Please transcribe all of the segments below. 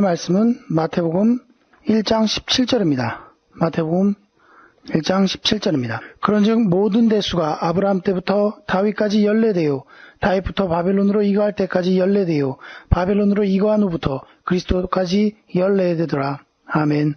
말씀은 마태복음 1장 17절입니다. 마태복음 1장 17절입니다. 그런즉 모든 대수가 아브라함 때부터 다윗까지 14대요 다윗부터 바벨론으로 이거할 때까지 14대요 바벨론으로 이거한 후부터 그리스도까지 14대더라. 아멘.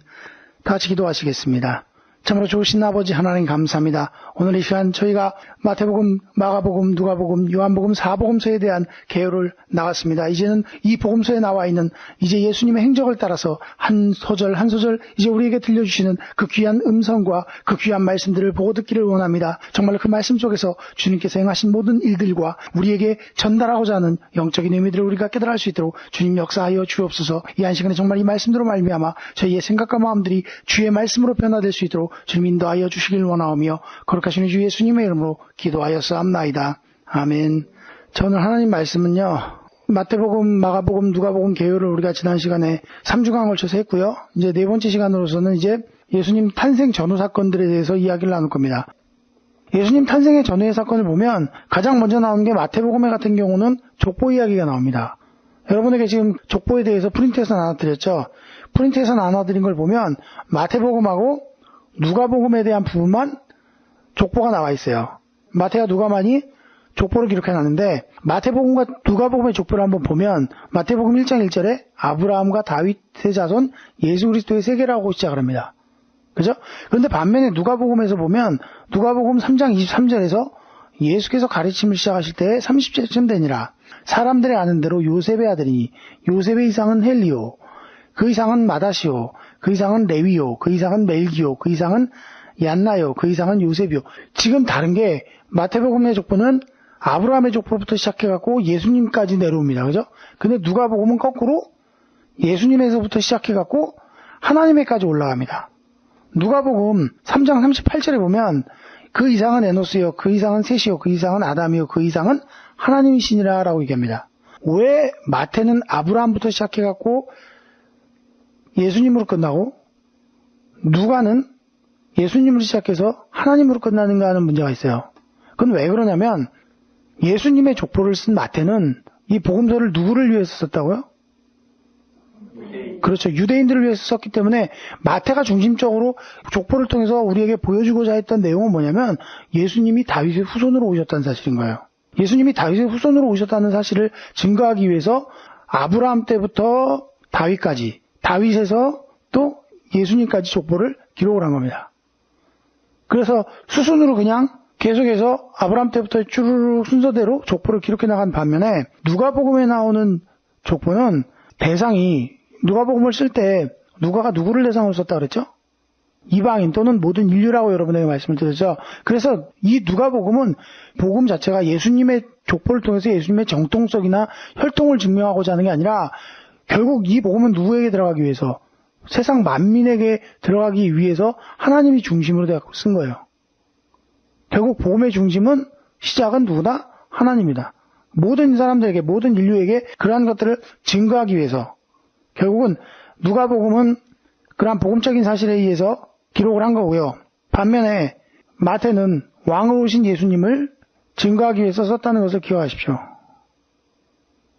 다 같이 기도하시겠습니다. 참으로 좋으신 아버지 하나님 감사합니다. 오늘 이 시간 저희가 마태복음, 마가복음, 누가복음, 요한복음 4복음서에 대한 개요를 나갔습니다. 이제는 이 복음서에 나와 있는 이제 예수님의 행적을 따라서 한 소절 한 소절 이제 우리에게 들려주시는 그 귀한 음성과 그 귀한 말씀들을 보고 듣기를 원합니다. 정말 그 말씀 속에서 주님께서 행하신 모든 일들과 우리에게 전달하고자 하는 영적인 의미들을 우리가 깨달을 수 있도록 주님 역사하여 주옵소서. 이 한 시간에 정말 이 말씀대로 말미암아 저희의 생각과 마음들이 주의 말씀으로 변화될 수 있도록 주님 인도하여 주시길 원하오며 거룩하신 주 예수님의 이름으로 기도하였사옵나이다. 아멘. 자, 오늘 하나님 말씀은요, 마태복음, 마가복음, 누가복음 개요를 우리가 지난 시간에 3주간 걸쳐서 했고요. 이제 네 번째 시간으로서는 이제 예수님 탄생 전후 사건들에 대해서 이야기를 나눌 겁니다. 예수님 탄생의 전후의 사건을 보면 가장 먼저 나오는 게 마태복음에 같은 경우는 족보 이야기가 나옵니다. 여러분에게 지금 족보에 대해서 프린트해서 나눠드렸죠. 프린트해서 나눠드린 걸 보면 마태복음하고 누가복음에 대한 부분만 족보가 나와 있어요. 마태와 누가만이 족보를 기록해놨는데 마태복음과 누가복음의 족보를 한번 보면 마태복음 1장 1절에 아브라함과 다윗의 자손 예수 그리스도의 세계라고 시작을 합니다. 그죠? 그런데 반면에 누가복음에서 보면 누가복음 3장 23절에서 예수께서 가르침을 시작하실 때에 30절쯤 되니라. 사람들이 아는 대로 요셉의 아들이니 요셉의 이상은 헬리오, 그 이상은 마다시오, 그 이상은 레위요, 그 이상은 멜기요, 그 이상은 얀나요, 그 이상은 요셉이요. 지금 다른 게 마태복음의 족보는 아브라함의 족보부터 시작해갖고 예수님까지 내려옵니다. 그죠? 근데 누가복음은 거꾸로 예수님에서부터 시작해갖고 하나님에까지 올라갑니다. 누가복음 3장 38절에 보면 그 이상은 에노스요, 그 이상은 셋이요, 그 이상은 아담이요, 그 이상은 하나님이시니라 라고 얘기합니다. 왜 마태는 아브라함부터 시작해갖고 예수님으로 끝나고 누가는 예수님으로 시작해서 하나님으로 끝나는가 하는 문제가 있어요. 그건 왜 그러냐면 예수님의 족보를 쓴 마태는 이 복음서를 누구를 위해서 썼다고요? 그렇죠. 유대인들을 위해서 썼기 때문에 마태가 중심적으로 족보를 통해서 우리에게 보여주고자 했던 내용은 뭐냐면 예수님이 다윗의 후손으로 오셨다는 사실인 거예요. 예수님이 다윗의 후손으로 오셨다는 사실을 증거하기 위해서 아브라함 때부터 다윗까지, 다윗에서 또 예수님까지 족보를 기록을 한 겁니다. 그래서 수순으로 그냥 계속해서 아브라함 때부터 쭈르륵 순서대로 족보를 기록해 나간 반면에 누가복음에 나오는 족보는 대상이 누가복음을 쓸 때 누가가 누구를 대상으로 썼다 그랬죠? 이방인 또는 모든 인류라고 여러분에게 말씀을 드렸죠. 그래서 이 누가복음은 복음 자체가 예수님의 족보를 통해서 예수님의 정통성이나 혈통을 증명하고자 하는 게 아니라 결국 이 복음은 누구에게 들어가기 위해서 세상 만민에게 들어가기 위해서 하나님이 중심으로 쓴 거예요. 결국 복음의 중심은 시작은 누구다? 하나님이다. 모든 사람들에게 모든 인류에게 그러한 것들을 증거하기 위해서 결국은 누가복음은 그러한 복음적인 사실에 의해서 기록을 한 거고요. 반면에 마태는 왕으로 오신 예수님을 증거하기 위해서 썼다는 것을 기억하십시오.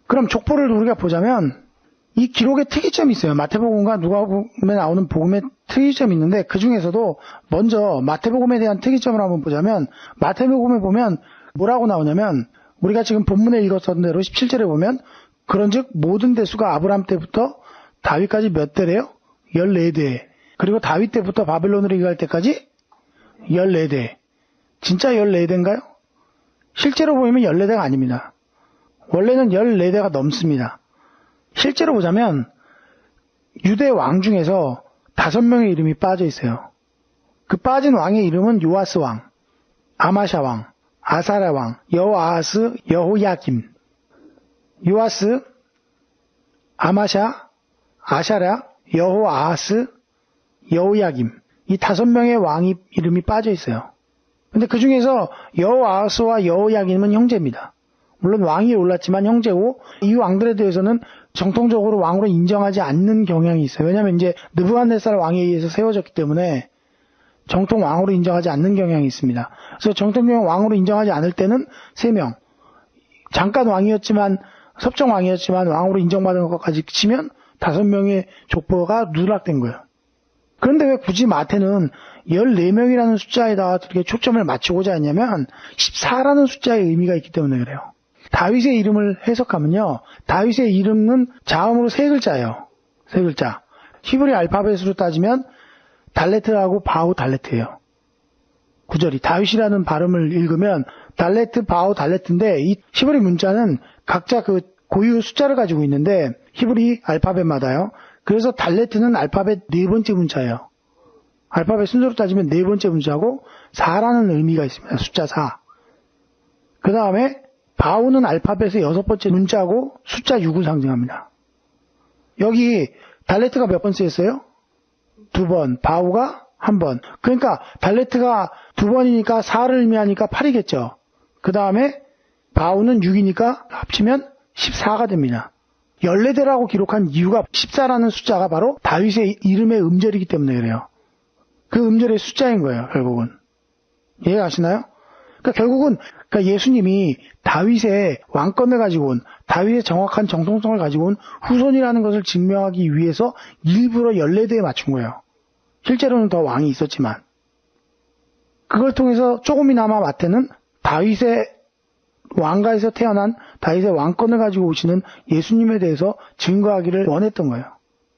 그럼 족보를 우리가 보자면 이 기록의 특이점이 있어요. 마태복음과 누가복음에 나오는 복음의 특이점이 있는데 그 중에서도 먼저 마태복음에 대한 특이점을 한번 보자면 마태복음에 보면 뭐라고 나오냐면 우리가 지금 본문에 읽었던 대로 17절에 보면 그런즉 모든 대수가 아브라함 때부터 다윗까지 몇 대래요? 14대. 그리고 다윗 때부터 바벨론으로 이갈 때까지 14대. 진짜 14대인가요? 실제로 보면 14대가 아닙니다. 원래는 14대가 넘습니다. 실제로 보자면 유대 왕 중에서 5명의 이름이 빠져 있어요. 그 빠진 왕의 이름은 요아스 왕, 아마샤 왕, 아사랴 왕, 여호아하스, 여호야김. 요아스, 아마샤, 아샤랴, 여호아하스, 여호야김. 이 5명의 왕이 이름이 빠져 있어요. 근데 그 중에서 여호아하스와 여호야김은 형제입니다. 물론 왕이 올랐지만 형제고 이 왕들에 대해서는 정통적으로 왕으로 인정하지 않는 경향이 있어요. 왜냐하면 이제 느부갓네살 왕에 의해서 세워졌기 때문에 정통 왕으로 인정하지 않는 경향이 있습니다. 그래서 정통 왕으로 인정하지 않을 때는 3명. 잠깐 왕이었지만 섭정 왕이었지만 왕으로 인정받은 것까지 치면 5명의 족보가 누락된 거예요. 그런데 왜 굳이 마태는 14명이라는 숫자에다가 이렇게 초점을 맞추고자 했냐면 14라는 숫자의 의미가 있기 때문에 그래요. 다윗의 이름을 해석하면요. 다윗의 이름은 자음으로 3글자예요. 3글자. 히브리 알파벳으로 따지면 달레트하고 바우 달레트예요. 구절이 다윗이라는 발음을 읽으면 달레트, 바우, 달레트인데 이 히브리 문자는 각자 그 고유 숫자를 가지고 있는데 히브리 알파벳마다요. 그래서 달레트는 알파벳 4번째 문자예요. 알파벳 순서로 따지면 4번째 문자고 4라는 의미가 있습니다. 숫자 4. 그 다음에 바우는 알파벳의 6번째 문자고 숫자 6을 상징합니다. 여기 달레트가 몇 번 쓰였어요? 2번, 바우가 1번. 그러니까 달레트가 2번이니까 4를 의미하니까 8이겠죠. 그 다음에 바우는 6이니까 합치면 14가 됩니다. 14대라고 기록한 이유가 14라는 숫자가 바로 다윗의 이름의 음절이기 때문에 그래요. 그 음절의 숫자인 거예요, 결국은. 이해가시나요? 그러니까 결국은 예수님이 다윗의 왕권을 가지고 온, 다윗의 정확한 정통성을 가지고 온 후손이라는 것을 증명하기 위해서 일부러 14대에 맞춘 거예요. 실제로는 더 왕이 있었지만. 그걸 통해서 조금이나마 마태는 다윗의 왕가에서 태어난 다윗의 왕권을 가지고 오시는 예수님에 대해서 증거하기를 원했던 거예요.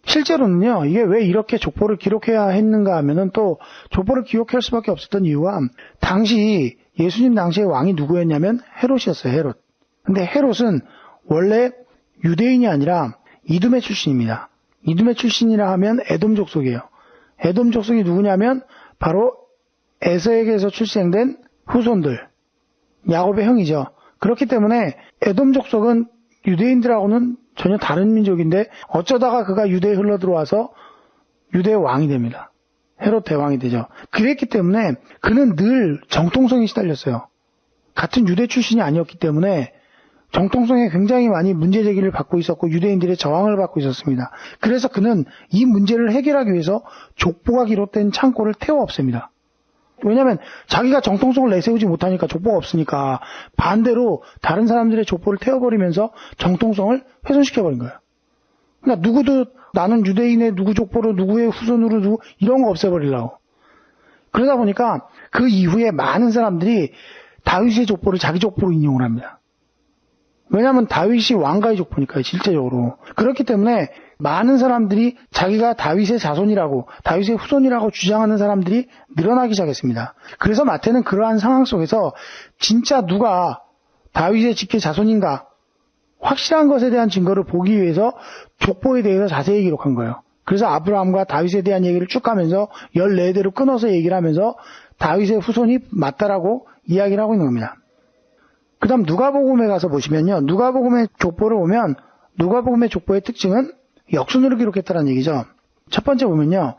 실제로는요, 이게 왜 이렇게 족보를 기록해야 했는가 하면은 또 족보를 기록할 수밖에 없었던 이유가 당시 예수님 당시의 왕이 누구였냐면 헤롯이었어요, 헤롯. 근데 헤롯은 원래 유대인이 아니라 이두메 출신입니다. 이두메 출신이라 하면 에돔 족속이에요. 에돔 족속이 누구냐면 바로 에서에게서 출생된 후손들, 야곱의 형이죠. 그렇기 때문에 에돔 족속은 유대인들하고는 전혀 다른 민족인데 어쩌다가 그가 유대에 흘러 들어와서 유대의 왕이 됩니다. 헤롯 대왕이 되죠. 그랬기 때문에 그는 늘 정통성에 시달렸어요. 같은 유대 출신이 아니었기 때문에 정통성에 굉장히 많이 문제 제기를 받고 있었고 유대인들의 저항을 받고 있었습니다. 그래서 그는 이 문제를 해결하기 위해서 족보가 기록된 창고를 태워 없앱니다. 왜냐하면 자기가 정통성을 내세우지 못하니까 족보가 없으니까 반대로 다른 사람들의 족보를 태워버리면서 정통성을 훼손시켜버린 거예요. 그러니까 누구도 나는 유대인의 누구 족보로 누구의 후손으로 누구 이런 거 없애버리려고. 그러다 보니까 그 이후에 많은 사람들이 다윗의 족보를 자기 족보로 인용을 합니다. 왜냐하면 다윗이 왕가의 족보니까요, 실제적으로. 그렇기 때문에 많은 사람들이 자기가 다윗의 자손이라고, 다윗의 후손이라고 주장하는 사람들이 늘어나기 시작했습니다. 그래서 마태는 그러한 상황 속에서 진짜 누가 다윗의 직계 자손인가 확실한 것에 대한 증거를 보기 위해서 족보에 대해서 자세히 기록한 거예요. 그래서 아브라함과 다윗에 대한 얘기를 쭉 가면서 14대로 끊어서 얘기를 하면서 다윗의 후손이 맞다라고 이야기를 하고 있는 겁니다. 그 다음 누가복음에 가서 보시면요. 누가복음의 족보를 보면 누가복음의 족보의 특징은 역순으로 기록했다는 얘기죠. 첫 번째 보면요.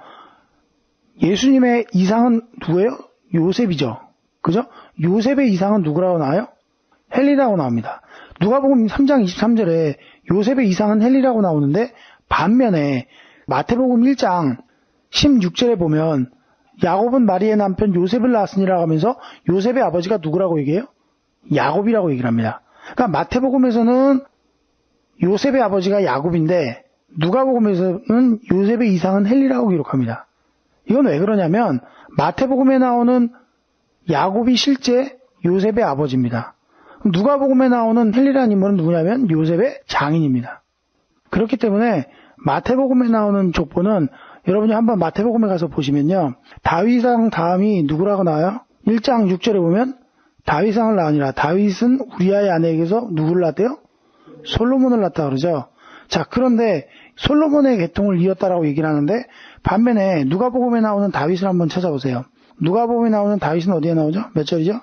예수님의 이상은 누구예요? 요셉이죠. 그죠? 요셉의 이상은 누구라고 나와요? 헬리라고 나옵니다. 누가복음 3장 23절에 요셉의 이상은 헬리라고 나오는데 반면에 마태복음 1장 16절에 보면 야곱은 마리의 남편 요셉을 낳았으니라고 하면서 요셉의 아버지가 누구라고 얘기해요? 야곱이라고 얘기를 합니다. 그러니까 마태복음에서는 요셉의 아버지가 야곱인데 누가복음에서는 요셉의 이상은 헬리라고 기록합니다. 이건 왜 그러냐면 마태복음에 나오는 야곱이 실제 요셉의 아버지입니다. 누가복음에 나오는 헬리라는 인물은 누구냐면 요셉의 장인입니다. 그렇기 때문에 마태복음에 나오는 족보는 여러분이 한번 마태복음에 가서 보시면요. 다윗왕 다음이 누구라고 나와요? 1장 6절에 보면 다윗왕을 낳으니라. 다윗은 우리아의 아내에게서 누구를 낳았대요? 솔로몬을 낳았다 그러죠. 자, 그런데 솔로몬의 계통을 이었다라고 얘기를 하는데 반면에 누가복음에 나오는 다윗을 한번 찾아보세요. 누가복음에 나오는 다윗은 어디에 나오죠? 몇 절이죠?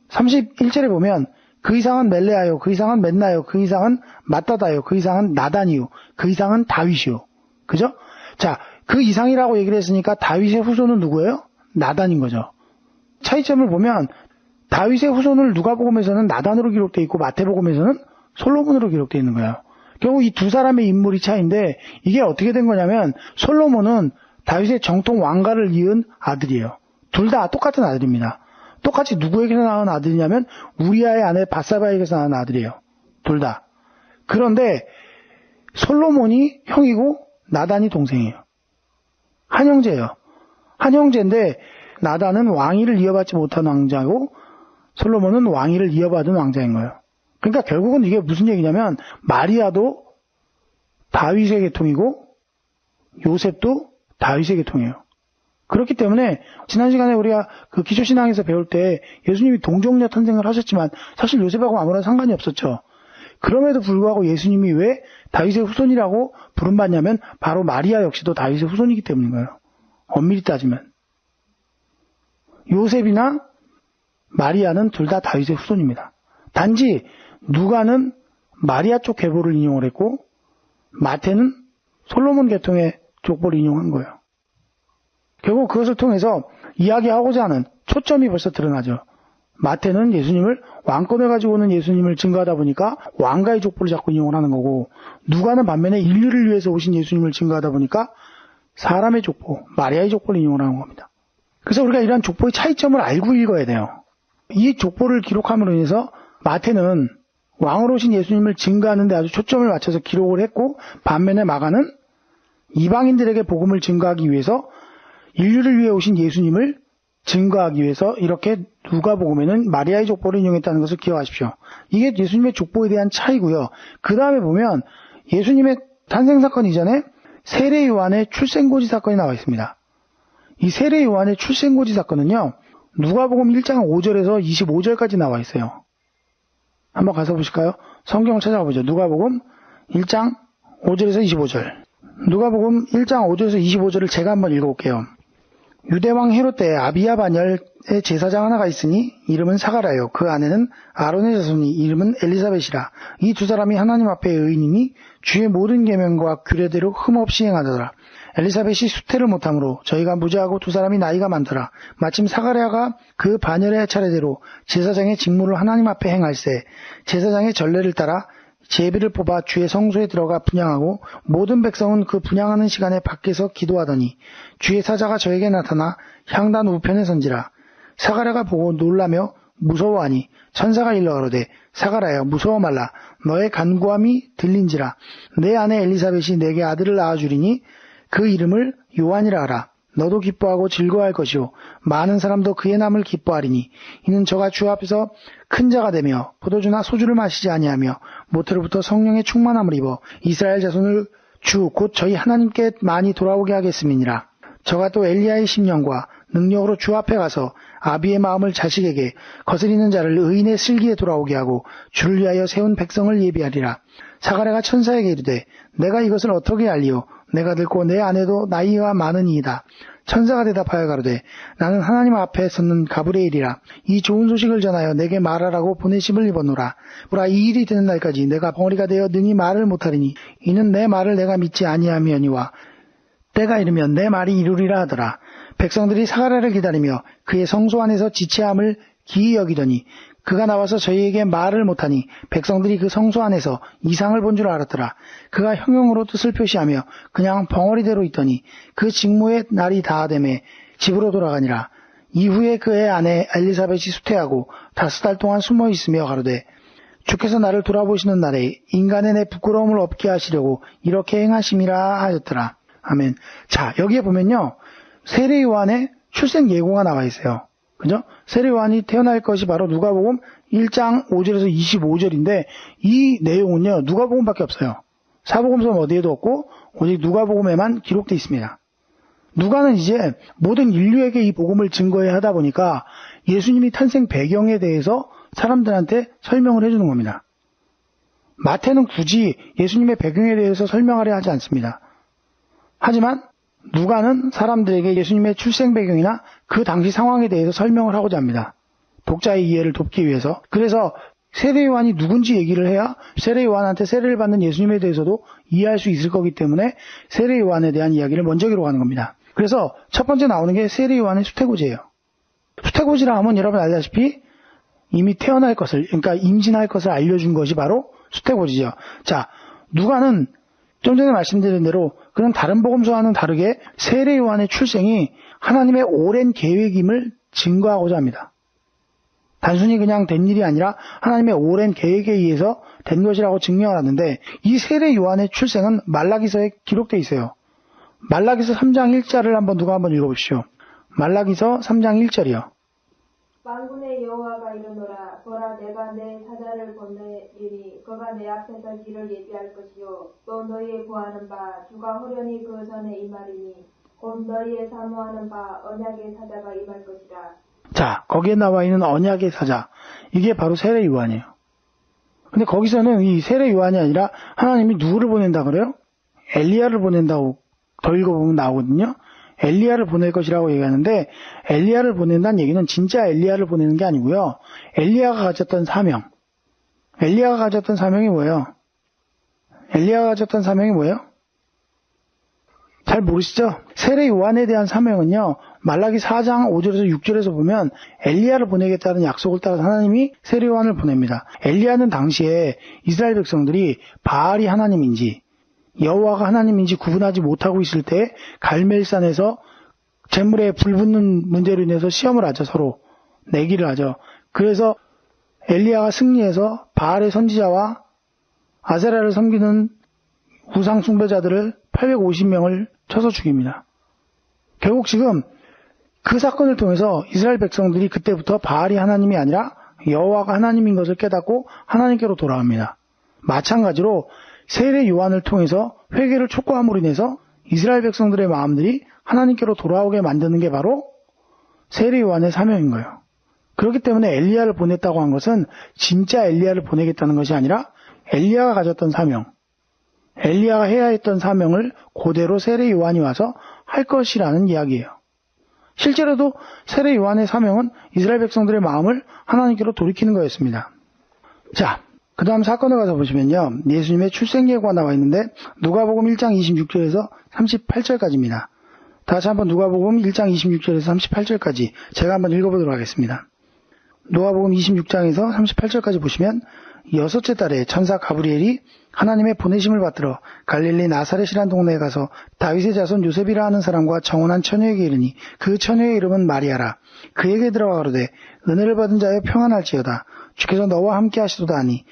31절에 보면 그 이상은 멜레아요, 그 이상은 맨나요, 그 이상은 마따다요, 그 이상은 나단이요, 그 이상은 다윗이요. 그죠? 자, 그 이상이라고 얘기를 했으니까 다윗의 후손은 누구예요? 나단인 거죠. 차이점을 보면 다윗의 후손을 누가복음에서는 나단으로 기록되어 있고 마태복음에서는 솔로몬으로 기록되어 있는 거예요. 결국 이 두 사람의 인물이 차이인데 이게 어떻게 된 거냐면 솔로몬은 다윗의 정통 왕가를 이은 아들이에요. 둘 다 똑같은 아들입니다. 똑같이 누구에게서 낳은 아들이냐면 우리아의 아내 밧사바에게서 낳은 아들이에요. 둘 다. 그런데 솔로몬이 형이고 나단이 동생이에요. 한 형제예요. 한 형제인데 나단은 왕위를 이어받지 못한 왕자고 솔로몬은 왕위를 이어받은 왕자인 거예요. 그러니까 결국은 이게 무슨 얘기냐면 마리아도 다윗의 계통이고 요셉도 다윗의 계통이에요. 그렇기 때문에 지난 시간에 우리가 그 기초신앙에서 배울 때 예수님이 동정녀 탄생을 하셨지만 사실 요셉하고 아무런 상관이 없었죠. 그럼에도 불구하고 예수님이 왜 다윗의 후손이라고 부름받냐면 바로 마리아 역시도 다윗의 후손이기 때문인 거예요. 엄밀히 따지면. 요셉이나 마리아는 둘 다 다윗의 후손입니다. 단지 누가는 마리아 쪽 계보를 인용을 했고 마태는 솔로몬 계통의 족보를 인용한 거예요. 결국 그것을 통해서 이야기하고자 하는 초점이 벌써 드러나죠. 마태는 예수님을 왕권을 가지고 오는 예수님을 증거하다 보니까 왕가의 족보를 자꾸 인용을 하는 거고 누가는 반면에 인류를 위해서 오신 예수님을 증거하다 보니까 사람의 족보, 마리아의 족보를 인용을 하는 겁니다. 그래서 우리가 이러한 족보의 차이점을 알고 읽어야 돼요. 이 족보를 기록함으로 인해서 마태는 왕으로 오신 예수님을 증거하는 데 아주 초점을 맞춰서 기록을 했고 반면에 마가는 이방인들에게 복음을 증거하기 위해서 인류를 위해 오신 예수님을 증거하기 위해서 이렇게 누가복음에는 마리아의 족보를 인용했다는 것을 기억하십시오. 이게 예수님의 족보에 대한 차이고요. 그 다음에 보면 예수님의 탄생사건 이전에 세례 요한의 출생고지 사건이 나와 있습니다. 이 세례 요한의 출생고지 사건은요. 누가복음 1장 5절에서 25절까지 나와 있어요. 한번 가서 보실까요? 성경을 찾아가 보죠. 누가복음 1장 5절에서 25절. 누가복음 1장 5절에서 25절을 제가 한번 읽어볼게요. 유대왕 헤롯 때 아비야 반열의 제사장 하나가 있으니 이름은 사가라요. 그 아내는 아론의 자손이 이름은 엘리사벳이라. 이 두 사람이 하나님 앞에 의인이니 주의 모든 계명과 규례대로 흠없이 행하더라. 엘리사벳이 수태를 못하므로 저희가 무죄하고 두 사람이 나이가 많더라. 마침 사가랴가 그 반열의 차례대로 제사장의 직무를 하나님 앞에 행할세 제사장의 전례를 따라 제비를 뽑아 주의 성소에 들어가 분향하고 모든 백성은 그 분향하는 시간에 밖에서 기도하더니 주의 사자가 저에게 나타나 향단 우편에 선지라. 사가랴가 보고 놀라며 무서워하니 천사가 일러 가로되 사가랴여 무서워 말라. 너의 간구함이 들린지라. 내 아내 엘리사벳이 내게 아들을 낳아주리니 그 이름을 요한이라 하라. 너도 기뻐하고 즐거워할 것이요 많은 사람도 그의 남을 기뻐하리니 이는 저가 주 앞에서 큰 자가 되며 포도주나 소주를 마시지 아니하며 모태로부터 성령의 충만함을 입어 이스라엘 자손을 주 곧 저희 하나님께 많이 돌아오게 하겠음이니라. 저가 또 엘리야의 심령과 능력으로 주 앞에 가서 아비의 마음을 자식에게 거스리는 자를 의인의 슬기에 돌아오게 하고 주를 위하여 세운 백성을 예비하리라. 사가랴가 천사에게 이르되 내가 이것을 어떻게 알리오? 내가 듣고 내 아내도 나이가 많으니이다. 천사가 대답하여 가로되 나는 하나님 앞에 섰는 가브리엘이라. 이 좋은 소식을 전하여 내게 말하라고 보내심을 입었노라. 보라 이 일이 되는 날까지 내가 벙어리가 되어 능히 말을 못하리니 이는 내 말을 내가 믿지 아니하며니와 때가 이르면 내 말이 이루리라 하더라. 백성들이 사가랴를 기다리며 그의 성소 안에서 지체함을 기이 여기더니 그가 나와서 저희에게 말을 못하니 백성들이 그 성소 안에서 이상을 본 줄 알았더라. 그가 형용으로 뜻을 표시하며 그냥 벙어리대로 있더니 그 직무의 날이 다하되매 집으로 돌아가니라. 이후에 그의 아내 엘리사벳이 수태하고 5달 동안 숨어 있으며 가로되 주께서 나를 돌아보시는 날에 인간의 내 부끄러움을 없게 하시려고 이렇게 행하심이라 하였더라. 아멘. 자, 여기에 보면요. 세례 요한의 출생 예고가 나와 있어요. 그죠? 세례 요한이 태어날 것이 바로 누가복음 1장 5절에서 25절인데 이 내용은요. 누가복음밖에 없어요. 사복음서는 어디에도 없고 오직 누가복음에만 기록되어 있습니다. 누가는 이제 모든 인류에게 이 복음을 증거해야 하다 보니까 예수님이 탄생 배경에 대해서 사람들한테 설명을 해주는 겁니다. 마태는 굳이 예수님의 배경에 대해서 설명하려 하지 않습니다. 하지만 누가는 사람들에게 예수님의 출생 배경이나 그 당시 상황에 대해서 설명을 하고자 합니다. 독자의 이해를 돕기 위해서. 그래서 세례 요한이 누군지 얘기를 해야 세례 요한한테 세례를 받는 예수님에 대해서도 이해할 수 있을 거기 때문에 세례 요한에 대한 이야기를 먼저 기록하는 겁니다. 그래서 첫 번째 나오는 게 세례 요한의 수태고지예요. 수태고지라 하면 여러분 알다시피 이미 태어날 것을, 그러니까 임신할 것을 알려준 것이 바로 수태고지죠. 자, 누가는 좀 전에 말씀드린 대로 그런 다른 복음서와는 다르게 세례 요한의 출생이 하나님의 오랜 계획임을 증거하고자 합니다. 단순히 그냥 된 일이 아니라 하나님의 오랜 계획에 의해서 된 것이라고 증명을 하는데, 이 세례 요한의 출생은 말라기서에 기록되어 있어요. 말라기서 3장 1절을 누가 한번 읽어보십시오. 말라기서 3장 1절이요. 만군의 여호와가 이르노라. 보라, 내가 내 사자를 보내리니 그가 내 앞에서 길을 예비할 것이요 또 너희의 구하는 바 주가 호련히 그 전에 임하리니 곧 너희의 사모하는 바 언약의 사자가 임할 것이라. 자, 거기에 나와 있는 언약의 사자, 이게 바로 세례 요한이에요. 근데 거기서는 이 세례 요한이 아니라 하나님이 누구를 보낸다 그래요? 엘리야를 보낸다고 더 읽어보면 나오거든요. 엘리야를 보낼 것이라고 얘기하는데, 엘리야를 보낸다는 얘기는 진짜 엘리야를 보내는 게 아니고요. 엘리야가 가졌던 사명. 엘리야가 가졌던 사명이 뭐예요? 엘리야가 가졌던 사명이 뭐예요? 잘 모르시죠? 세례 요한에 대한 사명은요, 말라기 4장 5절에서 6절에서 보면 엘리야를 보내겠다는 약속을 따라서 하나님이 세례 요한을 보냅니다. 엘리야는 당시에 이스라엘 백성들이 바알이 하나님인지 여호와가 하나님인지 구분하지 못하고 있을 때 갈멜산에서 재물에 불 붙는 문제로 인해서 시험을 하죠. 서로 내기를 하죠. 그래서 엘리야가 승리해서 바알의 선지자와 아세라를 섬기는 우상 숭배자들을 850명을 쳐서 죽입니다. 결국 지금 그 사건을 통해서 이스라엘 백성들이 그때부터 바알이 하나님이 아니라 여호와가 하나님인 것을 깨닫고 하나님께로 돌아옵니다. 마찬가지로 세례 요한을 통해서 회개를 촉구함으로 인해서 이스라엘 백성들의 마음들이 하나님께로 돌아오게 만드는 게 바로 세례 요한의 사명인 거예요. 그렇기 때문에 엘리야를 보냈다고 한 것은 진짜 엘리야를 보내겠다는 것이 아니라 엘리야가 가졌던 사명, 엘리야가 해야 했던 사명을 그대로 세례 요한이 와서 할 것이라는 이야기예요. 실제로도 세례 요한의 사명은 이스라엘 백성들의 마음을 하나님께로 돌이키는 거였습니다. 자, 그 다음 사건에 가서 보시면요, 예수님의 출생 예고가 나와 있는데 누가복음 1장 26절에서 38절까지입니다. 다시 한번 누가복음 1장 26절에서 38절까지 제가 한번 읽어보도록 하겠습니다. 누가복음 26장에서 38절까지 보시면, 여섯째 달에 천사 가브리엘이 하나님의 보내심을 받들어 갈릴리 나사렛이라는 동네에 가서 다윗의 자손 요셉이라 하는 사람과 정혼한 처녀에게 이르니 그 처녀의 이름은 마리아라. 그에게 들어가 가로되 은혜를 받은 자여 평안할지어다. 주께서 너와 함께 하시도다 하니,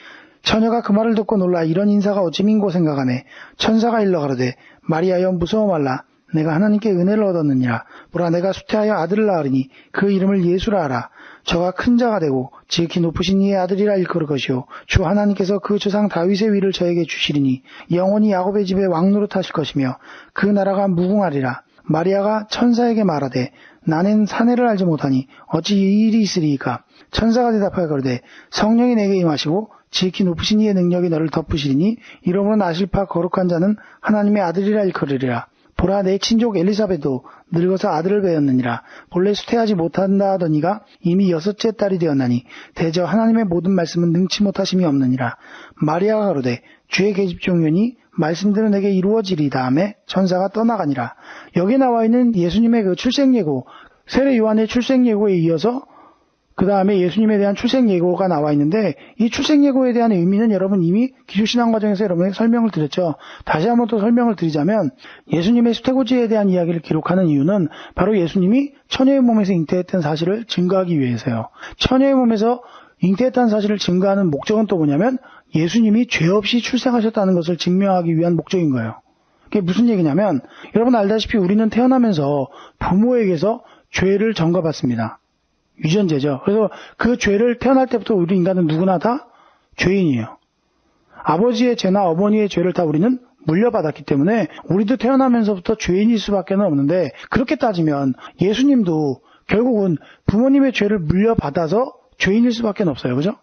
처녀가 그 말을 듣고 놀라 이런 인사가 어찌 민고 생각하네. 천사가 일러 가로되 마리아여 무서워 말라. 내가 하나님께 은혜를 얻었느니라. 보라, 내가 수태하여 아들을 낳으리니 그 이름을 예수라 하라. 저가 큰 자가 되고 지극히 높으신 이의 아들이라 일컬을 것이요 주 하나님께서 그 조상 다윗의 위를 저에게 주시리니 영원히 야곱의 집에 왕노릇 하실 것이며 그 나라가 무궁하리라. 마리아가 천사에게 말하되 나는 사내를 알지 못하니 어찌 이 일이 있으리이까. 천사가 대답하여 가로되 성령이 내게 임하시고 지극히 높으신 이의 능력이 너를 덮으시리니 이러므로 나실파 거룩한 자는 하나님의 아들이라 일컬으리라. 보라, 내 친족 엘리사벳도 늙어서 아들을 배었느니라. 본래 수태하지 못한다 하더니가 이미 여섯째 딸이 되었나니 대저 하나님의 모든 말씀은 능치 못하심이 없느니라. 마리아가 가로되 주의 계집 종료니 말씀대로 내게 이루어지리다 하매 천사가 떠나가니라. 여기 나와 있는 예수님의 그 출생 예고, 세례 요한의 출생 예고에 이어서 그 다음에 예수님에 대한 출생 예고가 나와 있는데, 이 출생 예고에 대한 의미는 여러분 이미 기초신앙 과정에서 여러분에게 설명을 드렸죠. 다시 한번 또 설명을 드리자면, 예수님의 수태고지에 대한 이야기를 기록하는 이유는 바로 예수님이 처녀의 몸에서 잉태했던 사실을 증거하기 위해서요. 처녀의 몸에서 잉태했다는 사실을 증거하는 목적은 또 뭐냐면 예수님이 죄 없이 출생하셨다는 것을 증명하기 위한 목적인 거예요. 그게 무슨 얘기냐면, 여러분 알다시피 우리는 태어나면서 부모에게서 죄를 전가받습니다. 유전제죠. 그래서 그 죄를 태어날 때부터 우리 인간은 누구나 다 죄인이에요. 아버지의 죄나 어머니의 죄를 다 우리는 물려받았기 때문에 우리도 태어나면서부터 죄인일 수밖에 없는데, 그렇게 따지면 예수님도 결국은 부모님의 죄를 물려받아서 죄인일 수밖에 없어요. 그죠?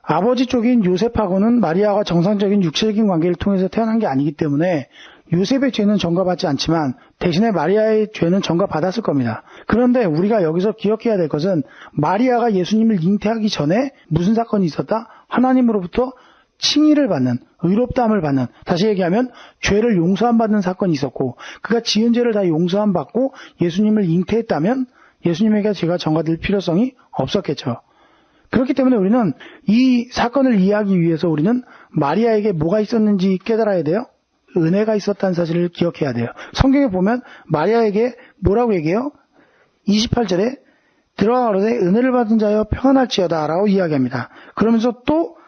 아버지 쪽인 요셉하고는 마리아가 정상적인 육체적인 관계를 통해서 태어난 게 아니기 때문에 요셉의 죄는 전가받지 않지만 대신에 마리아의 죄는 전가받았을 겁니다. 그런데 우리가 여기서 기억해야 될 것은, 마리아가 예수님을 잉태하기 전에 무슨 사건이 있었다? 하나님으로부터 칭의를 받는, 의롭다함을 받는, 다시 얘기하면 죄를 용서함 받는 사건이 있었고, 그가 지은 죄를 다 용서함 받고 예수님을 잉태했다면 예수님에게 죄가 전가될 필요성이 없었겠죠. 그렇기 때문에 우리는 이 사건을 이해하기 위해서 우리는 마리아에게 뭐가 있었는지 깨달아야 돼요. 은혜가 있었다는 사실을 기억해야 돼요. 성경에 보면 마리아에게 뭐라고 얘기해요? 28절에 들어가 가로되 은혜를 받은 자여 평안할지어다 라고 이야기합니다. 그러면서 또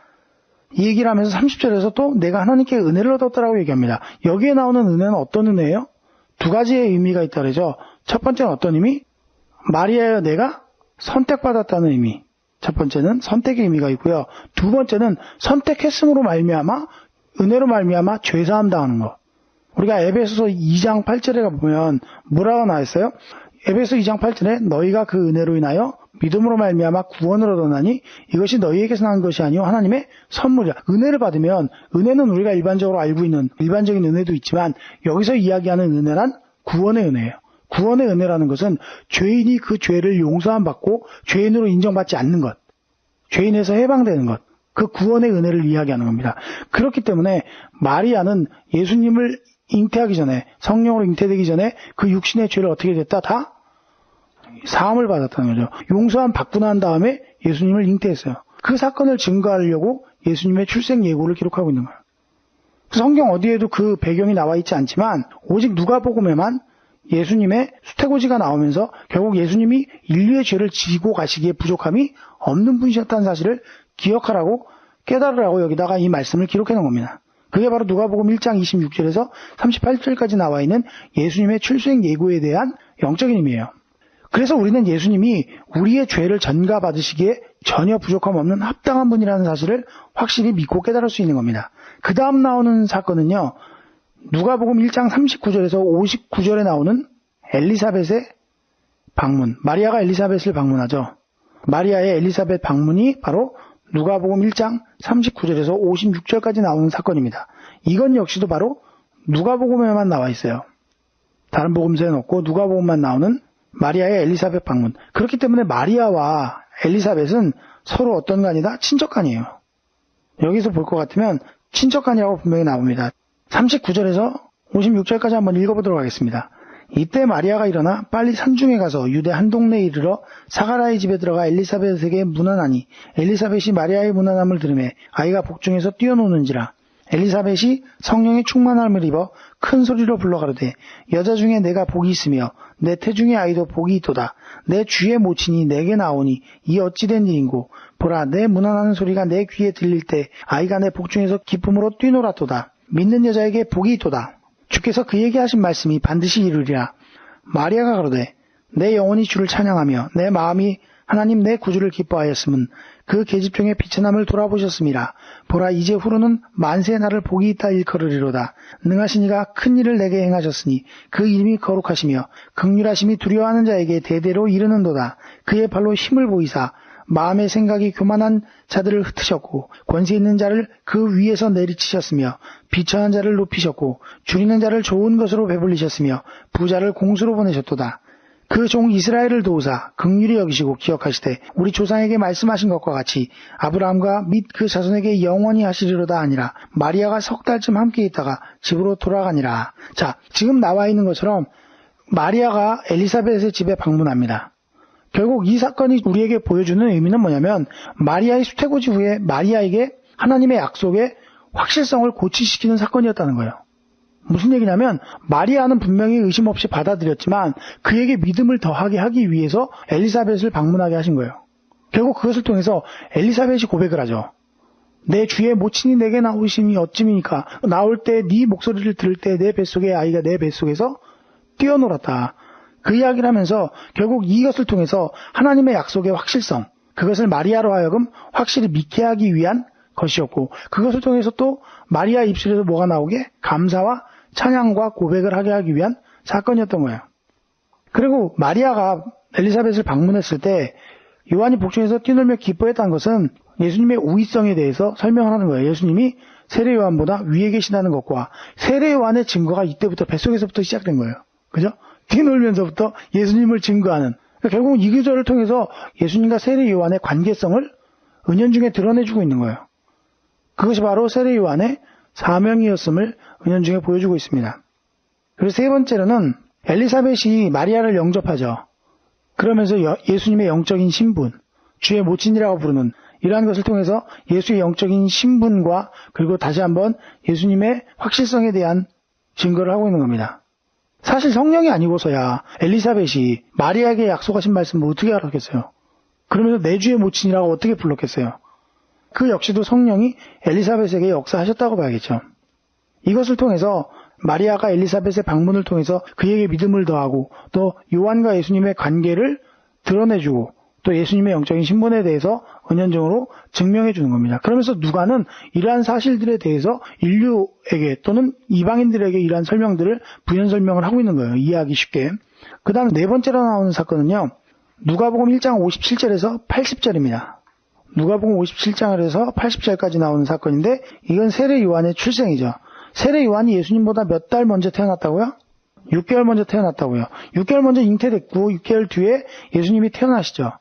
이 얘기를 하면서 30절에서 또 내가 하나님께 은혜를 얻었다라고 얘기합니다. 여기에 나오는 은혜는 어떤 은혜예요? 두 가지의 의미가 있다 그러죠. 첫 번째는 어떤 의미? 마리아여 내가 선택받았다는 의미. 첫 번째는 선택의 의미가 있고요. 두 번째는 선택했음으로 말미암아 은혜로 말미암아 죄사함 당하는 것. 우리가 에베소서 2장 8절에 보면 뭐라고 나와 있어요? 에베소 2장 8절에 너희가 그 은혜로 인하여 믿음으로 말미암아 구원을 얻었나니 이것이 너희에게서 난 것이 아니요 하나님의 선물이야. 은혜를 받으면 은혜는 우리가 일반적으로 알고 있는 일반적인 은혜도 있지만 여기서 이야기하는 은혜란 구원의 은혜예요. 구원의 은혜라는 것은 죄인이 그 죄를 용서함 받고 죄인으로 인정받지 않는 것, 죄인에서 해방되는 것, 그 구원의 은혜를 이야기하는 겁니다. 그렇기 때문에 마리아는 예수님을 잉태하기 전에, 성령으로 잉태되기 전에 그 육신의 죄를 어떻게 됐다? 다 사함을 받았다는 거죠. 용서함 받고 난 다음에 예수님을 잉태했어요. 그 사건을 증거하려고 예수님의 출생 예고를 기록하고 있는 거예요. 성경 어디에도 그 배경이 나와 있지 않지만 오직 누가복음에만 예수님의 수태고지가 나오면서 결국 예수님이 인류의 죄를 지고 가시기에 부족함이 없는 분이셨다는 사실을 기억하라고 깨달으라고 여기다가 이 말씀을 기록해 놓은 겁니다. 그게 바로 누가복음 1장 26절에서 38절까지 나와 있는 예수님의 출생 예고에 대한 영적인 의미예요. 그래서 우리는 예수님이 우리의 죄를 전가받으시기에 전혀 부족함 없는 합당한 분이라는 사실을 확실히 믿고 깨달을 수 있는 겁니다. 그 다음 나오는 사건은요. 누가복음 1장 39절에서 59절에 나오는 엘리사벳의 방문. 마리아가 엘리사벳을 방문하죠. 마리아의 엘리사벳 방문이 바로 누가복음 1장 39절에서 56절까지 나오는 사건입니다. 이건 역시도 바로 누가복음에만 나와 있어요. 다른 복음서에는 없고 누가복음만 나오는 마리아의 엘리사벳 방문. 그렇기 때문에 마리아와 엘리사벳은 서로 어떤 간이다? 친척간이에요. 여기서 볼 것 같으면 친척간이라고 분명히 나옵니다. 39절에서 56절까지 한번 읽어보도록 하겠습니다. 이때 마리아가 일어나 빨리 산중에 가서 유대 한 동네에 이르러 사가라의 집에 들어가 엘리사벳에게 문안하니 엘리사벳이 마리아의 문안함을 들으매 아이가 복중에서 뛰어노는지라. 엘리사벳이 성령의 충만함을 입어 큰 소리로 불러가로되 여자 중에 내가 복이 있으며 내 태중의 아이도 복이 있도다. 내 주의 모친이 내게 나오니 이 어찌된 일인고 보라 내 문안하는 소리가 내 귀에 들릴 때 아이가 내 복중에서 기쁨으로 뛰놀았도다. 믿는 여자에게 복이 있도다. 주께서 그에게 하신 말씀이 반드시 이루리라. 마리아가 가로되 내 영혼이 주를 찬양하며 내 마음이 하나님 내 구주를 기뻐하였음은 그 계집종의 비천함을 돌아보셨음이라. 보라 이제 후로는 만세의 날을 복이 있다 일컬으리로다. 능하신 이가 큰 일을 내게 행하셨으니 그 이름이 거룩하시며 긍휼하심이 두려워하는 자에게 대대로 이르는도다. 그의 발로 힘을 보이사 마음의 생각이 교만한 자들을 흩으셨고 권세 있는 자를 그 위에서 내리치셨으며 비천한 자를 높이셨고 줄이는 자를 좋은 것으로 배불리셨으며 부자를 공수로 보내셨도다. 그 종 이스라엘을 도우사 긍휼히 여기시고 기억하시되 우리 조상에게 말씀하신 것과 같이 아브라함과 및 그 자손에게 영원히 하시리로다 하니라. 마리아가 석 달쯤 함께 있다가 집으로 돌아가니라. 자, 지금 나와 있는 것처럼 마리아가 엘리사벳의 집에 방문합니다. 결국 이 사건이 우리에게 보여주는 의미는 뭐냐면 마리아의 수태고지 후에 마리아에게 하나님의 약속의 확실성을 고취시키는 사건이었다는 거예요. 무슨 얘기냐면 마리아는 분명히 의심 없이 받아들였지만 그에게 믿음을 더하게 하기 위해서 엘리사벳을 방문하게 하신 거예요. 결국 그것을 통해서 엘리사벳이 고백을 하죠. 내 주의 모친이 내게 나오심이 어찌미니까 나올 때 네 목소리를 들을 때 내 뱃속의 아이가 내 뱃속에서 뛰어놀았다. 그 이야기를 하면서 결국 이것을 통해서 하나님의 약속의 확실성, 그것을 마리아로 하여금 확실히 믿게 하기 위한 것이었고 그것을 통해서 또 마리아 입술에서 뭐가 나오게? 감사와 찬양과 고백을 하게 하기 위한 사건이었던 거예요. 그리고 마리아가 엘리사벳을 방문했을 때 요한이 복중에서 뛰놀며 기뻐했다는 것은 예수님의 우위성에 대해서 설명을 하는 거예요. 예수님이 세례 요한보다 위에 계시다는 것과 세례 요한의 증거가 이때부터 뱃속에서부터 시작된 거예요. 그죠? 뛰놀면서부터 예수님을 증거하는. 그러니까 결국 이 구절을 통해서 예수님과 세례 요한의 관계성을 은연중에 드러내주고 있는 거예요. 그것이 바로 세례 요한의 사명이었음을 은연중에 보여주고 있습니다. 그리고 세 번째로는 엘리사벳이 마리아를 영접하죠. 그러면서 예수님의 영적인 신분, 주의 모친이라고 부르는 이러한 것을 통해서 예수의 영적인 신분과 그리고 다시 한번 예수님의 확실성에 대한 증거를 하고 있는 겁니다. 사실 성령이 아니고서야 엘리사벳이 마리아에게 약속하신 말씀을 어떻게 알았겠어요? 그러면서 내 주의 모친이라고 어떻게 불렀겠어요? 그 역시도 성령이 엘리사벳에게 역사하셨다고 봐야겠죠. 이것을 통해서 마리아가 엘리사벳의 방문을 통해서 그에게 믿음을 더하고 또 요한과 예수님의 관계를 드러내주고 또 예수님의 영적인 신분에 대해서 은연중으로 증명해 주는 겁니다. 그러면서 누가는 이러한 사실들에 대해서 인류에게 또는 이방인들에게 이러한 설명들을 부연 설명을 하고 있는 거예요. 이해하기 쉽게. 그 다음 네 번째로 나오는 사건은요. 누가복음 1장 57절에서 80절입니다. 누가복음 57장에서 80절까지 나오는 사건인데 이건 세례 요한의 출생이죠. 세례 요한이 예수님보다 몇 달 먼저 태어났다고요? 6개월 먼저 태어났다고요. 6개월 먼저 잉태됐고 6개월 뒤에 예수님이 태어나시죠.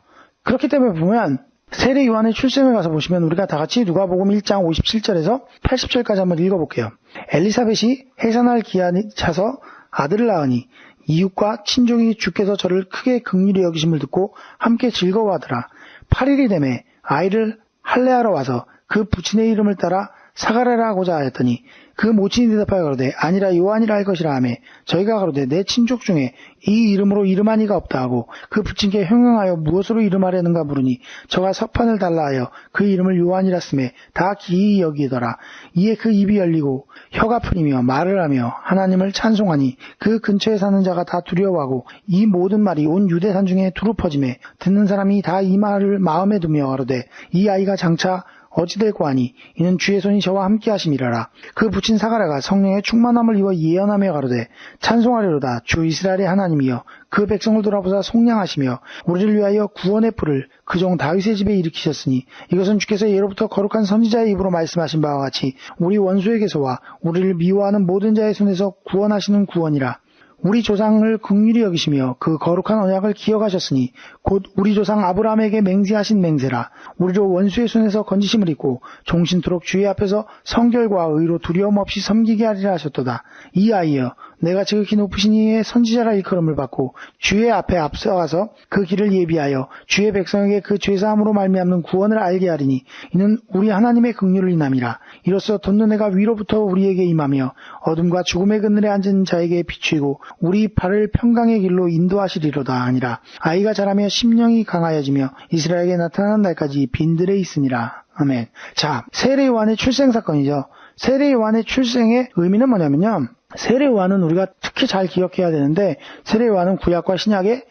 그렇기 때문에 보면 세례 요한의 출생을 가서 보시면 우리가 다 같이 누가복음 1장 57절에서 80절까지 한번 읽어볼게요. 엘리사벳이 해산할 기한이 차서 아들을 낳으니 이웃과 친족이 주께서 저를 크게 긍휼히 여기심을 듣고 함께 즐거워하더라. 8일이 되매 아이를 할례하러 와서 그 부친의 이름을 따라 사가랴라 하고자 하였더니 그 모친이 대답하여 가로되 아니라 요한이라 할 것이라 하매 저희가 가로되 내 친족 중에 이 이름으로 이름한 이가 없다 하고 그 부친께 형용하여 무엇으로 이름하려는가 물으니 저가 석판을 달라 하여 그 이름을 요한이라 쓰매 다 기이히 여기더라. 이에 그 입이 열리고 혀가 풀리며 말을 하며 하나님을 찬송하니 그 근처에 사는 자가 다 두려워하고 이 모든 말이 온 유대산 중에 두루 퍼지매 듣는 사람이 다 이 말을 마음에 두며 가로되 이 아이가 장차 어찌 될꼬 하니 이는 주의 손이 저와 함께 하심이라라. 그 부친 사가랴가 성령의 충만함을 입어 예언하며 가로되 찬송하리로다. 주 이스라엘의 하나님이여 그 백성을 돌아보사 속량하시며 우리를 위하여 구원의 뿔을 그 종 다윗의 집에 일으키셨으니 이것은 주께서 예로부터 거룩한 선지자의 입으로 말씀하신 바와 같이 우리 원수에게서와 우리를 미워하는 모든 자의 손에서 구원하시는 구원이라. 우리 조상을 긍휼히 여기시며 그 거룩한 언약을 기억하셨으니 곧 우리 조상 아브라함에게 맹세하신 맹세라. 우리를 원수의 손에서 건지심을 입고 종신토록 주의 앞에서 성결과 의로 두려움 없이 섬기게 하리라 하셨도다. 이 아이여 내가 지극히 높으신 이의 선지자라 일컬음을 받고 주의 앞에 앞서가서 그 길을 예비하여 주의 백성에게 그 죄사함으로 말미암는 구원을 알게 하리니 이는 우리 하나님의 긍휼을 인함이라. 이로써 돋는 해가 위로부터 우리에게 임하며 어둠과 죽음의 그늘에 앉은 자에게 비추이고 우리 발을 평강의 길로 인도하시리로다 하니라. 아이가 자라며 심령이 강하여지며 이스라엘에게 나타나는 날까지 빈들에 있으니라. 아멘. 자, 세례 요한의 출생 사건이죠. 세례 요한의 출생의 의미는 뭐냐면요. 세례 요한은 우리가 특히 잘 기억해야 되는데 세례 요한은 구약과 신약의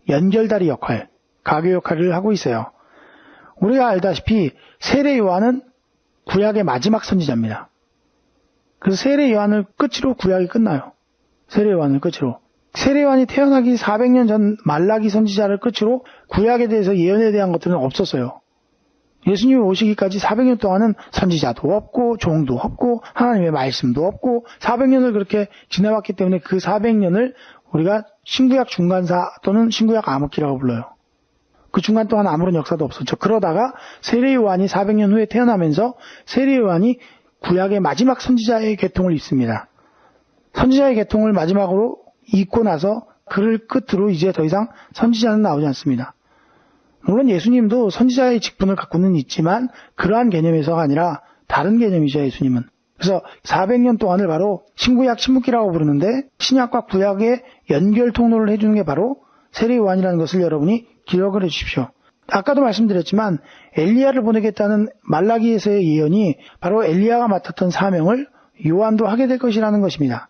연결다리 역할, 가교 역할을 하고 있어요. 우리가 알다시피 세례 요한은 구약의 마지막 선지자입니다. 그래서 세례 요한을 끝으로 구약이 끝나요. 세례 요한을 끝으로. 세례 요한이 태어나기 400년 전 말라기 선지자를 끝으로 구약에 대해서 예언에 대한 것들은 없었어요. 예수님이 오시기까지 400년 동안은 선지자도 없고 종도 없고 하나님의 말씀도 없고 400년을 그렇게 지나왔기 때문에 그 400년을 우리가 신구약 중간사 또는 신구약 암흑기라고 불러요. 그 중간 동안 아무런 역사도 없었죠. 그러다가 세례 요한이 400년 후에 태어나면서 세례 요한이 구약의 마지막 선지자의 계통을 잇습니다. 선지자의 계통을 마지막으로 잇고 나서 그를 끝으로 이제 더 이상 선지자는 나오지 않습니다. 물론 예수님도 선지자의 직분을 갖고는 있지만 그러한 개념에서가 아니라 다른 개념이죠, 예수님은. 그래서 400년 동안을 바로 신구약 신묵기라고 부르는데 신약과 구약의 연결 통로를 해주는 게 바로 세례 요한이라는 것을 여러분이 기억을 해주십시오. 아까도 말씀드렸지만 엘리야를 보내겠다는 말라기에서의 예언이 바로 엘리야가 맡았던 사명을 요한도 하게 될 것이라는 것입니다.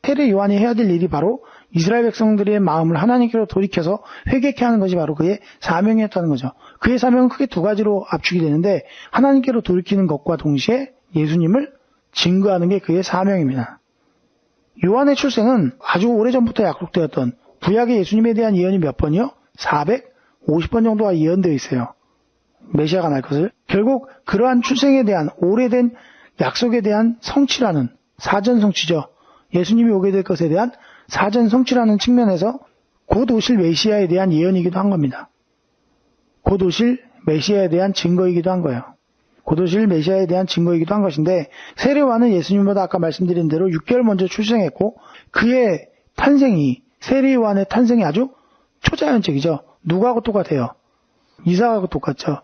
세례 요한이 해야 될 일이 바로 이스라엘 백성들의 마음을 하나님께로 돌이켜서 회개케 하는 것이 바로 그의 사명이었다는 거죠. 그의 사명은 크게 두 가지로 압축이 되는데 하나님께로 돌이키는 것과 동시에 예수님을 증거하는 게 그의 사명입니다. 요한의 출생은 아주 오래전부터 약속되었던 구약의 예수님에 대한 예언이 몇 번이요? 450번 정도가 예언되어 있어요. 메시아가 날 것을. 결국 그러한 출생에 대한 오래된 약속에 대한 성취라는 사전 성취죠. 예수님이 오게 될 것에 대한 사전 성취라는 측면에서 곧 오실 메시아에 대한 예언이기도 한 겁니다. 곧 오실 메시아에 대한 증거이기도 한 거예요. 곧 오실 메시아에 대한 증거이기도 한 것인데 세례 요한은 예수님보다 아까 말씀드린 대로 6개월 먼저 출생했고 그의 탄생이 세례 요한의 탄생이 아주 초자연적이죠. 누구하고 똑같아요? 이삭하고 똑같죠.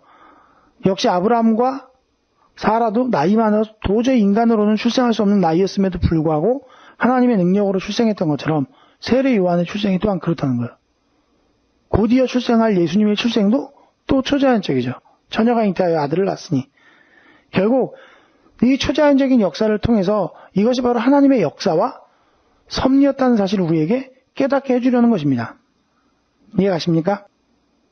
역시 아브라함과 사라도 나이 많아서 도저히 인간으로는 출생할 수 없는 나이였음에도 불구하고 하나님의 능력으로 출생했던 것처럼 세례 요한의 출생이 또한 그렇다는 거예요. 곧이어 출생할 예수님의 출생도 또 초자연적이죠. 처녀가 잉태하여 아들을 낳았으니. 결국 이 초자연적인 역사를 통해서 이것이 바로 하나님의 역사와 섭리였다는 사실을 우리에게 깨닫게 해주려는 것입니다. 이해가십니까?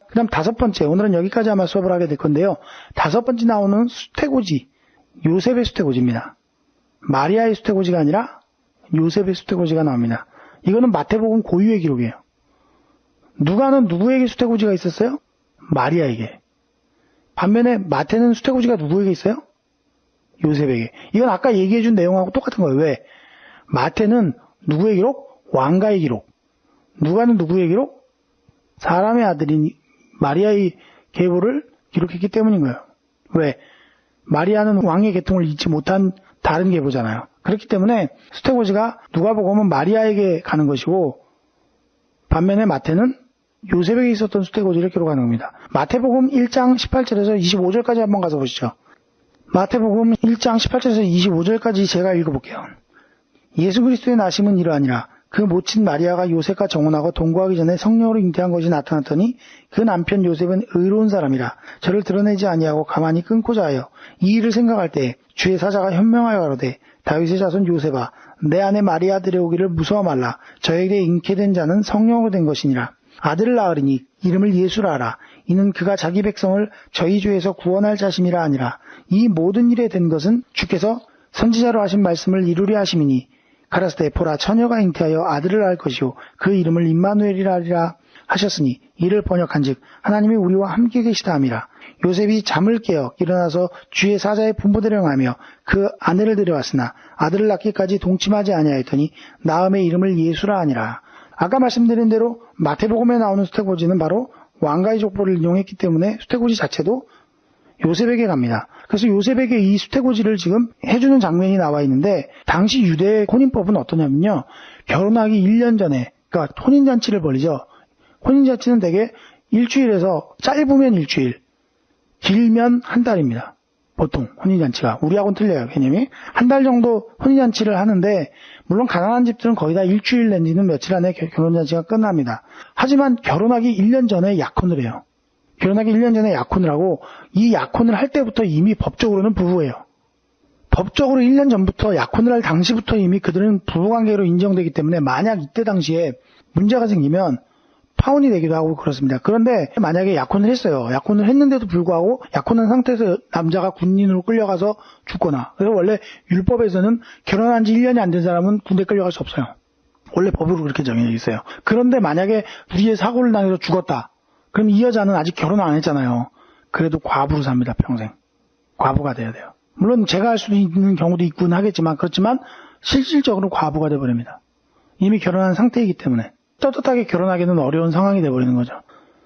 그 다음 5번째, 오늘은 여기까지 아마 수업을 하게 될 건데요. 5번째 나오는 수태고지, 요셉의 수태고지입니다. 마리아의 수태고지가 아니라 요셉의 수태고지가 나옵니다. 이거는 마태복음 고유의 기록이에요. 누가는 누구에게 수태고지가 있었어요? 마리아에게. 반면에 마태는 수태고지가 누구에게 있어요? 요셉에게. 이건 아까 얘기해준 내용하고 똑같은 거예요. 왜? 마태는 누구의 기록? 왕가의 기록. 누가는 누구의 기록? 사람의 아들인 마리아의 계보를 기록했기 때문인 거예요. 왜? 마리아는 왕의 계통을 잊지 못한 다른 계보잖아요. 그렇기 때문에 수태고지가 누가복음은 마리아에게 가는 것이고, 반면에 마태는 요셉에게 있었던 수태고지를 기록하는 겁니다. 마태복음 1장 18절에서 25절까지 한번 가서 보시죠. 마태복음 1장 18절에서 25절까지 제가 읽어볼게요. 예수 그리스도의 나심은 이러하니라. 그 모친 마리아가 요셉과 정혼하고 동거하기 전에 성령으로 잉태한 것이 나타났더니 그 남편 요셉은 의로운 사람이라 저를 드러내지 아니하고 가만히 끊고자 하여 이 일을 생각할 때 주의 사자가 현명하여 가로되 다윗의 자손 요셉아 내 아내 마리아 들여오기를 무서워 말라. 저에게 잉태된 자는 성령으로 된 것이니라. 아들을 낳으리니 이름을 예수라 하라. 이는 그가 자기 백성을 저희 죄에서 구원할 자심이라 하니라. 이 모든 일에 된 것은 주께서 선지자로 하신 말씀을 이루려 하심이니 가라사대 보라 처녀가 잉태하여 아들을 낳을 것이요 그 이름을 임마누엘이라 하리라 하셨으니 이를 번역한즉 하나님이 우리와 함께 계시다 함이라. 요셉이 잠을 깨어 일어나서 주의 사자의 분부대로 행하며 그 아내를 데려왔으나 아들을 낳기까지 동침하지 아니하였더니 낳음의 이름을 예수라 하니라. 아까 말씀드린 대로 마태복음에 나오는 수태고지는 바로 왕가의 족보를 인용했기 때문에 수태고지 자체도 요셉에게 갑니다. 그래서 요셉에게 이 수태고지를 지금 해주는 장면이 나와 있는데, 당시 유대의 혼인법은 어떠냐면요, 결혼하기 1년 전에, 그러니까 혼인잔치를 벌이죠. 혼인잔치는 대개 일주일에서 짧으면 일주일, 길면 한 달입니다. 보통 혼인잔치가. 우리하고는 틀려요, 개념이. 한 달 정도 혼인잔치를 하는데, 물론 가난한 집들은 거의 다 일주일 내지는 며칠 안에 결혼잔치가 끝납니다. 하지만 결혼하기 1년 전에 약혼을 해요. 결혼하기 1년 전에 약혼을 하고, 이 약혼을 할 때부터 이미 법적으로는 부부예요. 법적으로 1년 전부터 약혼을 할 당시부터 이미 그들은 부부관계로 인정되기 때문에 만약 이때 당시에 문제가 생기면 파혼이 되기도 하고 그렇습니다. 그런데 만약에 약혼을 했어요. 약혼을 했는데도 불구하고 약혼한 상태에서 남자가 군인으로 끌려가서 죽거나, 그래서 원래 율법에서는 결혼한 지 1년이 안 된 사람은 군대 끌려갈 수 없어요. 원래 법으로 그렇게 정해져 있어요. 그런데 만약에 불의의 사고를 당해서 죽었다. 그럼 이 여자는 아직 결혼 안 했잖아요. 그래도 과부로 삽니다, 평생. 과부가 돼야 돼요. 물론 제가 할 수도 있는 경우도 있긴 하겠지만, 그렇지만 실질적으로 과부가 돼버립니다. 이미 결혼한 상태이기 때문에. 떳떳하게 결혼하기는 어려운 상황이 돼버리는 거죠.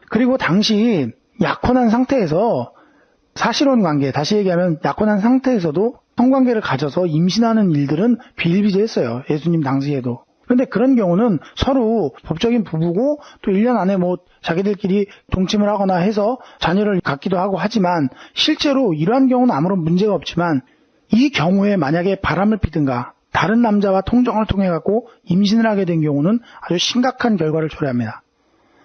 그리고 당시 약혼한 상태에서 사실혼 관계, 다시 얘기하면 약혼한 상태에서도 성관계를 가져서 임신하는 일들은 비일비재했어요. 예수님 당시에도. 그런데 그런 경우는 서로 법적인 부부고 또 1년 안에 뭐 자기들끼리 동침을 하거나 해서 자녀를 갖기도 하고 하지만, 실제로 이러한 경우는 아무런 문제가 없지만, 이 경우에 만약에 바람을 피든가 다른 남자와 통정을 통해 갖고 임신을 하게 된 경우는 아주 심각한 결과를 초래합니다.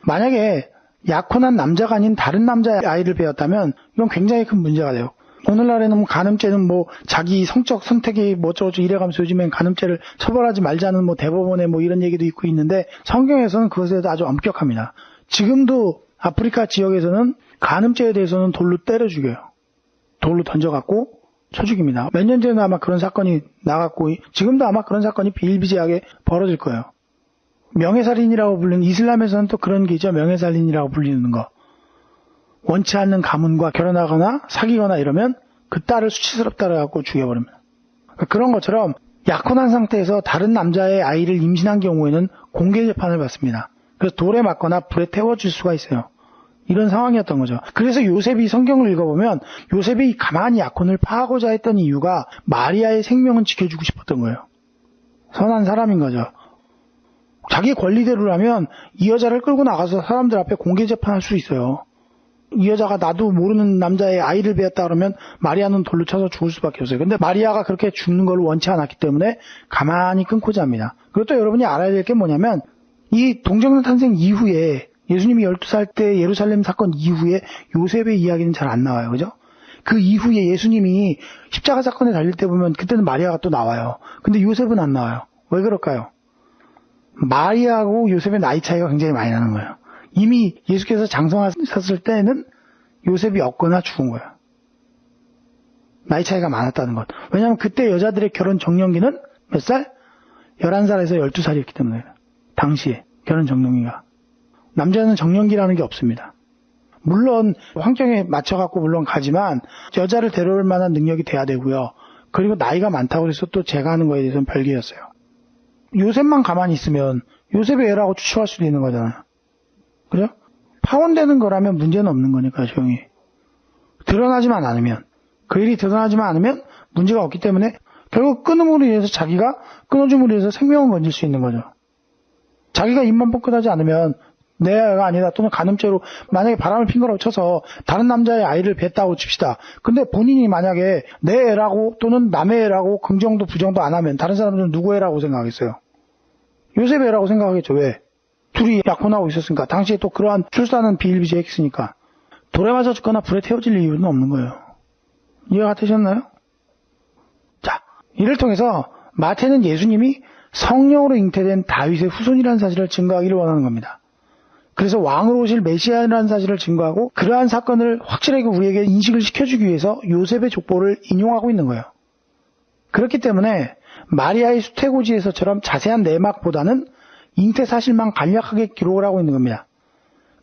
만약에 약혼한 남자가 아닌 다른 남자의 아이를 배웠다면 이건 굉장히 큰 문제가 돼요. 오늘날에는 뭐 간음죄는 뭐 자기 성적 선택이 뭐 어쩌고 이래가면서 요즘엔 간음죄를 처벌하지 말자는 뭐 대법원에 뭐 이런 얘기도 있고 있는데, 성경에서는 그것에 대해서 아주 엄격합니다. 지금도 아프리카 지역에서는 간음죄에 대해서는 돌로 때려 죽여요. 돌로 던져갖고 쳐 죽입니다. 몇 년 전에 아마 그런 사건이 나갔고, 지금도 아마 그런 사건이 비일비재하게 벌어질 거예요. 명예살인이라고 불리는, 이슬람에서는 또 그런 게 있죠. 명예살인이라고 불리는 거. 원치 않는 가문과 결혼하거나 사귀거나 이러면 그 딸을 수치스럽다고 해갖고 죽여버립니다. 그런 것처럼 약혼한 상태에서 다른 남자의 아이를 임신한 경우에는 공개 재판을 받습니다. 그래서 돌에 맞거나 불에 태워줄 수가 있어요. 이런 상황이었던 거죠. 그래서 요셉이 성경을 읽어보면 요셉이 가만히 약혼을 파하고자 했던 이유가 마리아의 생명은 지켜주고 싶었던 거예요. 선한 사람인 거죠. 자기 권리대로라면 이 여자를 끌고 나가서 사람들 앞에 공개 재판할 수 있어요. 이 여자가 나도 모르는 남자의 아이를 배웠다 그러면 마리아는 돌로 쳐서 죽을 수밖에 없어요. 근데 마리아가 그렇게 죽는 걸 원치 않았기 때문에 가만히 끊고자 합니다. 그리고 또 여러분이 알아야 될 게 뭐냐면 이 동정녀 탄생 이후에 예수님이 12살 때 예루살렘 사건 이후에 요셉의 이야기는 잘 안 나와요. 그죠? 그 이후에 예수님이 십자가 사건에 달릴 때 보면 그때는 마리아가 또 나와요. 근데 요셉은 안 나와요. 왜 그럴까요? 마리아하고 요셉의 나이 차이가 굉장히 많이 나는 거예요. 이미 예수께서 장성하셨을 때는 요셉이 없거나 죽은 거예요. 나이 차이가 많았다는 것. 왜냐하면 그때 여자들의 결혼 정년기는 몇 살? 11살에서 12살이었기 때문에. 당시에 결혼 정년기가. 남자는 정년기라는 게 없습니다. 물론 환경에 맞춰갖고 물론 가지만 여자를 데려올 만한 능력이 돼야 되고요. 그리고 나이가 많다고 해서 또 제가 하는 거에 대해서는 별개였어요. 요셉만 가만히 있으면 요셉의 애라고 추측할 수도 있는 거잖아요. 그죠? 파혼되는 거라면 문제는 없는 거니까 조용히. 드러나지만 않으면 그 일이 드러나지만 않으면 문제가 없기 때문에 결국 끊음으로 인해서 자기가 끊어줌으로 인해서 생명을 건질 수 있는 거죠. 자기가 입만 뻥끗하지 않으면 내 애가 아니다 또는 간음죄로 만약에 바람을 핀 거라고 쳐서 다른 남자의 아이를 뱄다고 칩시다. 근데 본인이 만약에 내 애라고 또는 남의 애라고 긍정도 부정도 안 하면 다른 사람들은 누구 애라고 생각하겠어요? 요셉 애라고 생각하겠죠. 왜? 둘이 약혼하고 있었으니까. 당시에 또 그러한 출산은 비일비재했으니까. 돌에 맞아 죽거나 불에 태워질 이유는 없는 거예요. 이해가 되셨나요? 자, 이를 통해서 마태는 예수님이 성령으로 잉태된 다윗의 후손이라는 사실을 증거하기를 원하는 겁니다. 그래서 왕으로 오실 메시아라는 사실을 증거하고 그러한 사건을 확실하게 우리에게 인식을 시켜주기 위해서 요셉의 족보를 인용하고 있는 거예요. 그렇기 때문에 마리아의 수태고지에서처럼 자세한 내막보다는 잉태 사실만 간략하게 기록을 하고 있는 겁니다.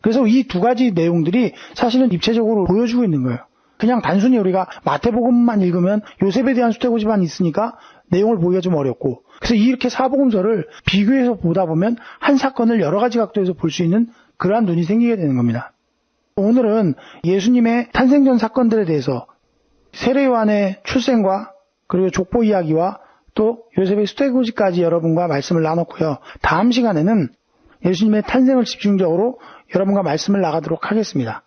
그래서 이 두 가지 내용들이 사실은 입체적으로 보여주고 있는 거예요. 그냥 단순히 우리가 마태복음만 읽으면 요셉에 대한 수태고지만 있으니까 내용을 보기가 좀 어렵고, 그래서 이렇게 사복음서를 비교해서 보다 보면 한 사건을 여러 가지 각도에서 볼 수 있는 그러한 눈이 생기게 되는 겁니다. 오늘은 예수님의 탄생 전 사건들에 대해서 세례 요한의 출생과 그리고 족보 이야기와 또 요셉의 수태고지까지 여러분과 말씀을 나눴고요. 다음 시간에는 예수님의 탄생을 집중적으로 여러분과 말씀을 나가도록 하겠습니다.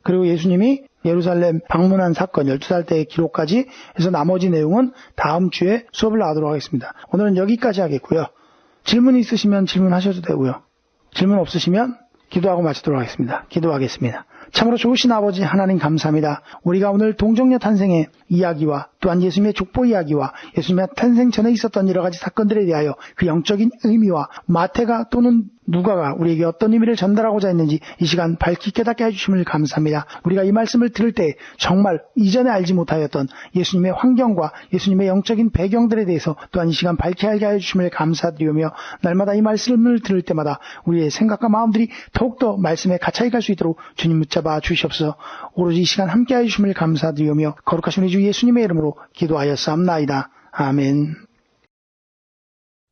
그리고 예수님이 예루살렘 방문한 사건 12살 때의 기록까지 해서 나머지 내용은 다음 주에 수업을 나가도록 하겠습니다. 오늘은 여기까지 하겠고요. 질문 있으시면 질문하셔도 되고요. 질문 없으시면 기도하고 마치도록 하겠습니다. 기도하겠습니다. 참으로 좋으신 아버지 하나님 감사합니다. 우리가 오늘 동정녀 탄생의 이야기와 또한 예수님의 족보 이야기와 예수님의 탄생 전에 있었던 여러 가지 사건들에 대하여 그 영적인 의미와 마태가 또는 누가가 우리에게 어떤 의미를 전달하고자 했는지 이 시간 밝히 깨닫게 해주심을 감사합니다. 우리가 이 말씀을 들을 때 정말 이전에 알지 못하였던 예수님의 환경과 예수님의 영적인 배경들에 대해서 또한 이 시간 밝히 알게 해주심을 감사드리며 날마다 이 말씀을 들을 때마다 우리의 생각과 마음들이 더욱더 말씀에 가차이 갈 수 있도록 주님 붙잡아 주시옵소서. 오로지 이 시간 함께 해주심을 감사드리며 거룩하신 우리 주 예수님의 이름으로 기도하였사옵나이다. 아멘.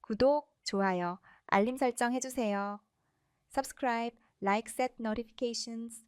구독, 좋아요, 알림 설정 해주세요. Subscribe, like, set notifications.